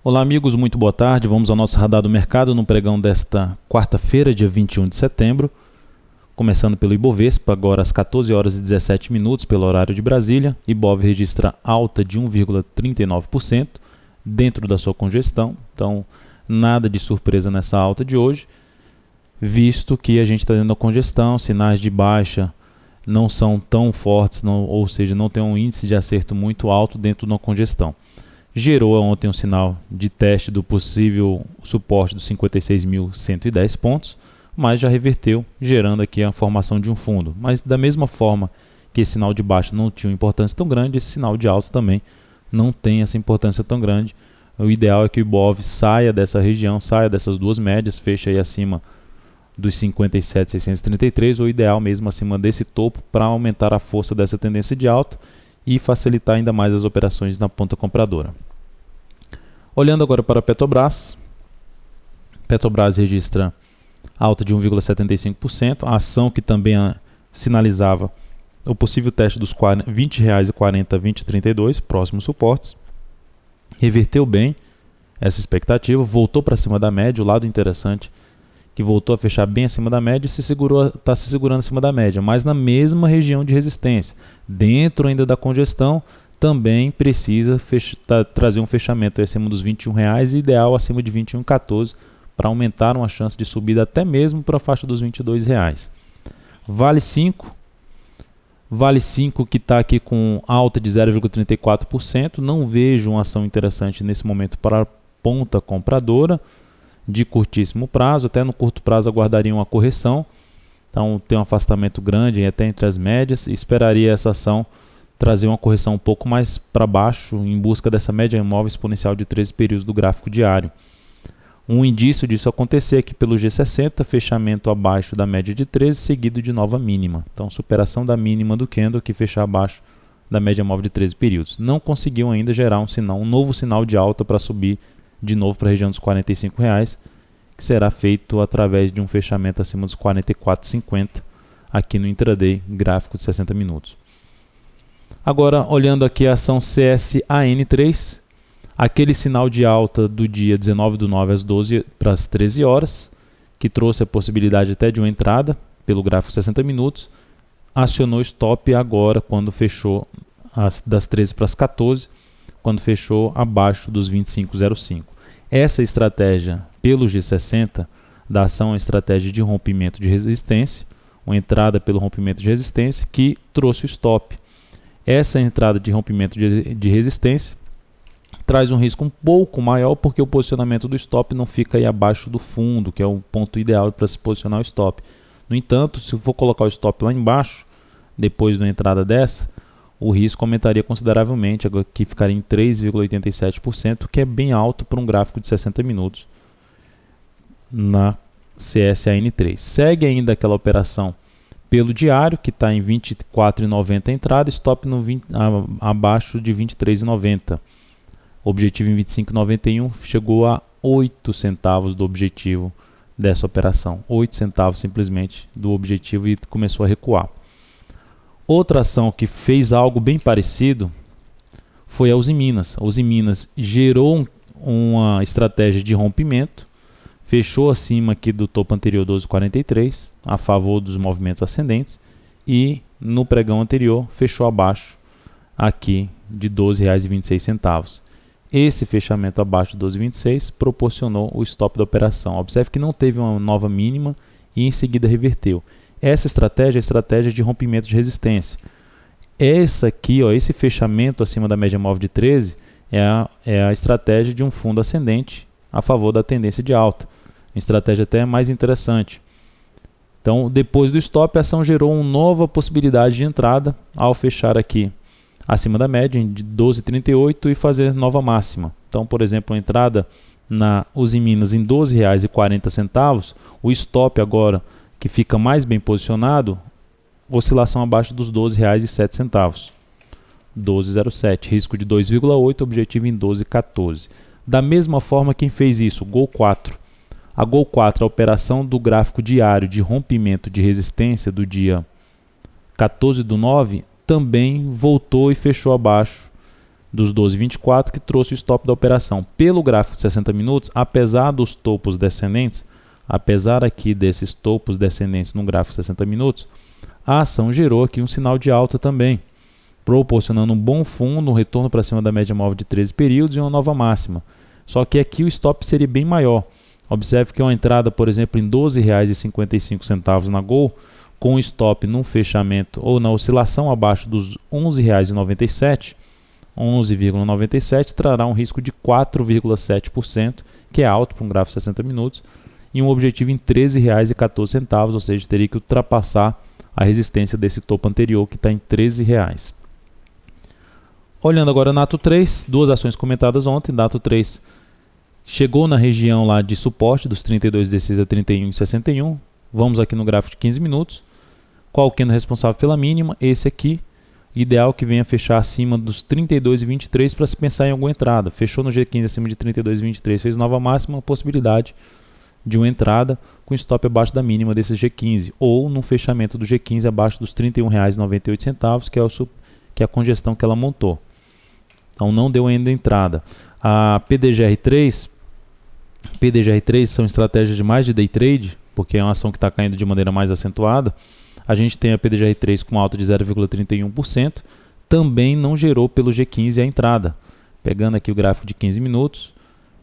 Olá amigos, muito boa tarde. Vamos ao nosso radar do mercado no pregão desta quarta-feira, dia 21 de setembro. Começando pelo Ibovespa, agora às 14 horas e 17 minutos pelo horário de Brasília. Ibov registra alta de 1,39% dentro da sua congestão. Então, nada de surpresa nessa alta de hoje, visto que a gente está dentro da congestão, sinais de baixa não são tão fortes, ou seja, não tem um índice de acerto muito alto dentro da congestão. Gerou ontem um sinal de teste do possível suporte dos 56.110 pontos, mas já reverteu, gerando aqui a formação de um fundo. Mas da mesma forma que esse sinal de baixa não tinha importância tão grande, esse sinal de alta também não tem essa importância tão grande. O ideal é que o Ibov saia dessa região, saia dessas duas médias, feche aí acima dos 57.633, ou ideal mesmo acima desse topo, para aumentar a força dessa tendência de alta e facilitar ainda mais as operações na ponta compradora. Olhando agora para a Petrobras, Petrobras registra alta de 1,75%, a ação que também sinalizava o possível teste dos R$ 20,40 a 20,32, próximos suportes, reverteu bem essa expectativa, voltou para cima da média, o lado interessante que voltou a fechar bem acima da média e está se segurando acima da média, mas na mesma região de resistência. Dentro ainda da congestão, também precisa trazer um fechamento acima dos R$ 21,00 e ideal acima de R$ 21,14 para aumentar uma chance de subida até mesmo para a faixa dos R$ 22,00. Vale 5 que está aqui com alta de 0,34%, não vejo uma ação interessante nesse momento para a ponta compradora, de curtíssimo prazo, até no curto prazo aguardaria uma correção, então tem um afastamento grande até entre as médias e esperaria essa ação trazer uma correção um pouco mais para baixo em busca dessa média móvel exponencial de 13 períodos do gráfico diário. Um indício disso acontecer aqui pelo G60, fechamento abaixo da média de 13, seguido de nova mínima. Então superação da mínima do candle que fechar abaixo da média móvel de 13 períodos. Não conseguiu ainda gerar um novo sinal de alta para subir de novo para a região dos R$ 45,00, que será feito através de um fechamento acima dos R$ 44,50 aqui no intraday gráfico de 60 minutos. Agora, olhando aqui a ação CSAN3, aquele sinal de alta do dia 19/9 às 12 para as 13 horas, que trouxe a possibilidade até de uma entrada pelo gráfico 60 minutos, acionou stop agora quando fechou das 13 para as 14, quando fechou abaixo dos 25,05. Essa estratégia pelo G60 da ação é uma estratégia de rompimento de resistência, uma entrada pelo rompimento de resistência que trouxe o stop. Essa entrada de rompimento de resistência traz um risco um pouco maior porque o posicionamento do stop não fica aí abaixo do fundo, que é o ponto ideal para se posicionar o stop. No entanto, se for colocar o stop lá embaixo, depois de uma entrada dessa, o risco aumentaria consideravelmente, que ficaria em 3,87%, que é bem alto para um gráfico de 60 minutos na CSAN3. Segue ainda aquela operação pelo diário, que está em 24,90 a entrada, stop abaixo de 23,90. Objetivo em 25,91, chegou a 8 centavos do objetivo dessa operação. 8 centavos simplesmente do objetivo e começou a recuar. Outra ação que fez algo bem parecido foi a Uzi Minas. A Uzi Minas gerou uma estratégia de rompimento, fechou acima aqui do topo anterior 12,43, a favor dos movimentos ascendentes, e no pregão anterior fechou abaixo aqui de R$ 12,26. Esse fechamento abaixo de 12,26 proporcionou o stop da operação. Observe que não teve uma nova mínima e em seguida reverteu. Essa estratégia é a estratégia de rompimento de resistência. Essa aqui, esse fechamento acima da média móvel de 13 é a estratégia de um fundo ascendente a favor da tendência de alta. Uma estratégia até mais interessante. Então, depois do stop, a ação gerou uma nova possibilidade de entrada ao fechar aqui acima da média de 12,38 e fazer nova máxima. Então, por exemplo, a entrada na Uzi Minas em R$ 12,40, o stop agora que fica mais bem posicionado, oscilação abaixo dos R$ 12,07. 12,07, risco de 2,8, objetivo em 12,14. Da mesma forma, quem fez isso? Gol 4. A Gol 4, a operação do gráfico diário de rompimento de resistência do dia 14/9, também voltou e fechou abaixo dos 12,24 que trouxe o stop da operação. Pelo gráfico de 60 minutos, apesar dos topos descendentes, apesar aqui desses topos descendentes no gráfico de 60 minutos, a ação gerou aqui um sinal de alta também, proporcionando um bom fundo, um retorno para cima da média móvel de 13 períodos e uma nova máxima. Só que aqui o stop seria bem maior. Observe que uma entrada, por exemplo, em R$ 12,55 na Gol, com stop num fechamento ou na oscilação abaixo dos R$ 11,97, trará um risco de 4,7%, que é alto para um gráfico de 60 minutos, e um objetivo em R$ 13,14, ou seja, teria que ultrapassar a resistência desse topo anterior, que está em R$ 13,00. Olhando agora Nato 3, duas ações comentadas ontem. Nato 3 chegou na região lá de suporte dos 32,16 a 31,61. Vamos aqui no gráfico de 15 minutos. Qual o candle responsável pela mínima? Esse aqui. Ideal que venha fechar acima dos 32,23 para se pensar em alguma entrada. Fechou no G15 acima de 32,23, fez nova máxima, possibilidade de uma entrada com stop abaixo da mínima desse G15, ou num fechamento do G15 abaixo dos R$ 31,98, que é a congestão que ela montou. Então não deu ainda entrada. A PDGR3 são estratégias de mais de day trade, porque é uma ação que está caindo de maneira mais acentuada. A gente tem a PDGR3 com alta de 0,31%, também não gerou pelo G15 a entrada. Pegando aqui o gráfico de 15 minutos,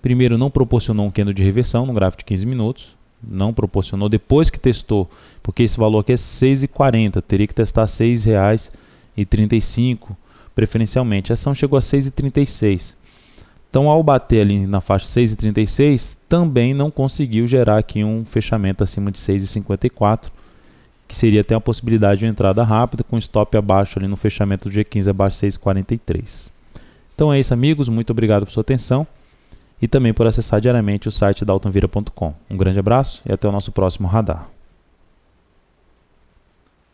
primeiro não proporcionou um candle de reversão no gráfico de 15 minutos, não proporcionou depois que testou, porque esse valor aqui é R$ 6,40, teria que testar R$ 6,35, preferencialmente. A ação chegou a R$ 6,36. Então, ao bater ali na faixa 6,36, também não conseguiu gerar aqui um fechamento acima de 6,54, que seria até uma possibilidade de uma entrada rápida, com stop abaixo ali no fechamento do G15 abaixo de 6,43. Então é isso, amigos. Muito obrigado por sua atenção e também por acessar diariamente o site daltonvira.com. Um grande abraço e até o nosso próximo radar.